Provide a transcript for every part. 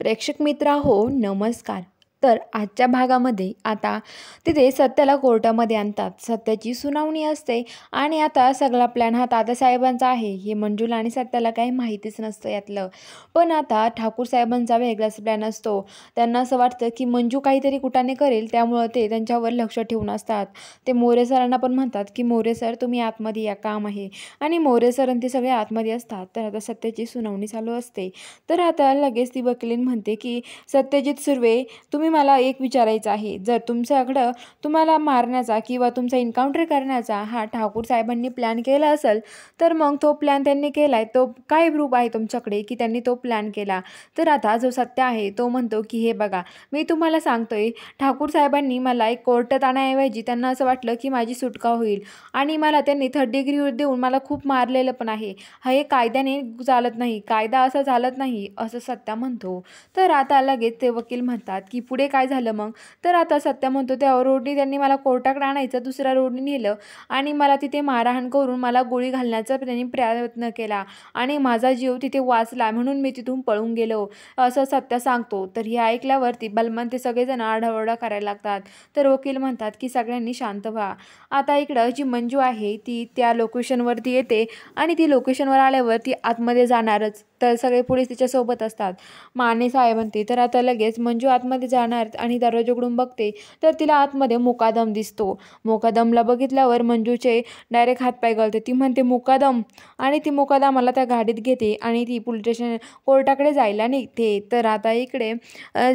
प्रेक्षक मित्र हो नमस्कार। तर आजच्या भागामध्ये आता तिथे सत्याला कोर्टामध्ये आणतात, सत्याची सुनावणी असते आणि आता सगळा प्लॅन हा तात्यासाहेबांचा आहे हे मंजूला आणि सत्याला काही माहितीच नसतं यातलं। पण आता ठाकूर साहेबांचा वेगळाच प्लॅन असतो। त्यांना असं वाटतं की मंजू काहीतरी कुटाने करेल, त्यामुळे ते त्यांच्यावर लक्ष ठेवून असतात। ते मोरे सरांना पण म्हणतात की मोरे सर तुम्ही आतमध्ये या, काम आहे। आणि मोरे सर आणि ते सगळे आतमध्ये असतात। तर आता सत्याची सुनावणी चालू असते। तर आता लगेच ती वकील म्हणते की सत्यजित सुर्वे, तुम्ही मला एक विचारायचं आहे, जर तुमच्याकडं तुम्हाला मारण्याचा किंवा तुमचा एन्काउंटर करण्याचा हा ठाकूर साहेबांनी प्लॅन केला असेल, तर मग तो प्लॅन त्यांनी केलाय, तो काय प्रूफ आहे तुमच्याकडे की त्यांनी तो प्लॅन केला? तर आता जो सत्य आहे तो म्हणतो की हे बघा, मी तुम्हाला सांगतोय, ठाकूर साहेबांनी मला एक कोर्टात आणण्याऐवजी त्यांना असं वाटलं की माझी सुटका होईल आणि मला त्यांनी 3rd डिग्री देऊन मला खूप मारलेलं पण आहे। हे कायद्याने चालत नाही, कायदा असं चालत नाही, असं सत्या म्हणतो। तर आता लगेच ते वकील म्हणतात की पुढे काय झालं मग? तर आता सत्या म्हणतो त्या रोडनी त्यांनी मला कोर्टाकडे आणायचं, दुसऱ्या रोडनी नेलं आणि मला तिथे मारहाण करून मला गोळी घालण्याचा त्यांनी प्रयत्न केला आणि माझा जीव तिथे वाचला, म्हणून मी तिथून पळून गेलो, असं सत्या सांगतो। तर हे ऐकल्यावरती बलमान ते सगळेजण आरडाओरडा करायला लागतात। तर वकील म्हणतात की सगळ्यांनी शांत व्हा। आता इकडं जी मंजू आहे ती त्या लोकेशनवरती येते आणि ती लोकेशनवर आल्यावर ती आतमध्ये जाणारच, तर सगळे पोलीस तिच्यासोबत असतात। माने साहेब म्हणते तर आता लगेच मंजू आतमध्ये जाणार आणि दरवाजा उघडून बघते तर तिला आतमध्ये मुकादम दिसतो। मुकादमला बघितल्यावर मंजूचे डायरेक्ट हातपाय गळते। ती म्हणते मुकादम, आणि ती मुकादमाला त्या गाडीत घेते आणि ती पोलीस स्टेशन कोर्टाकडे जायला निघते। तर आता इकडे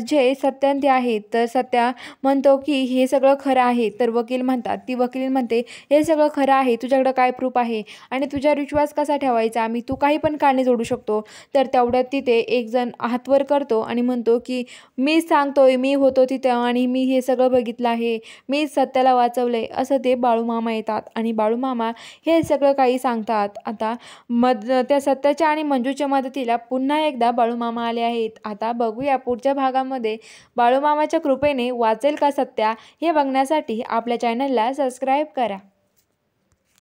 जे सत्यांती आहेत, तर सत्या म्हणतो की हे सगळं खरं आहे। तर वकील म्हणतात, ती वकील म्हणते हे सगळं खरं आहे, तुझ्याकडं काय प्रूफ आहे आणि तुझ्यावर विश्वास कसा ठेवायचा, आम्ही तू काही पण कारणे जोडू शकतो। तर तेवढ्यात तिथे एक जण हात वर करतो आणि म्हणतो की मी सांगतोय, मी होतो तिथं आणि मी हे सगळं बघितलं आहे, मी सत्याला वाचवलंय, असं ते बाळूमामा येतात आणि बाळूमामा हे सगळं काही सांगतात। आता त्या सत्याच्या आणि मंजूच्या मदतीला पुन्हा एकदा बाळूमामा आले आहेत। आता बघूया पुढच्या भागामध्ये बाळूमामाच्या कृपेने वाचेल का सत्या, हे बघण्यासाठी आपल्या चॅनलला सबस्क्राईब करा।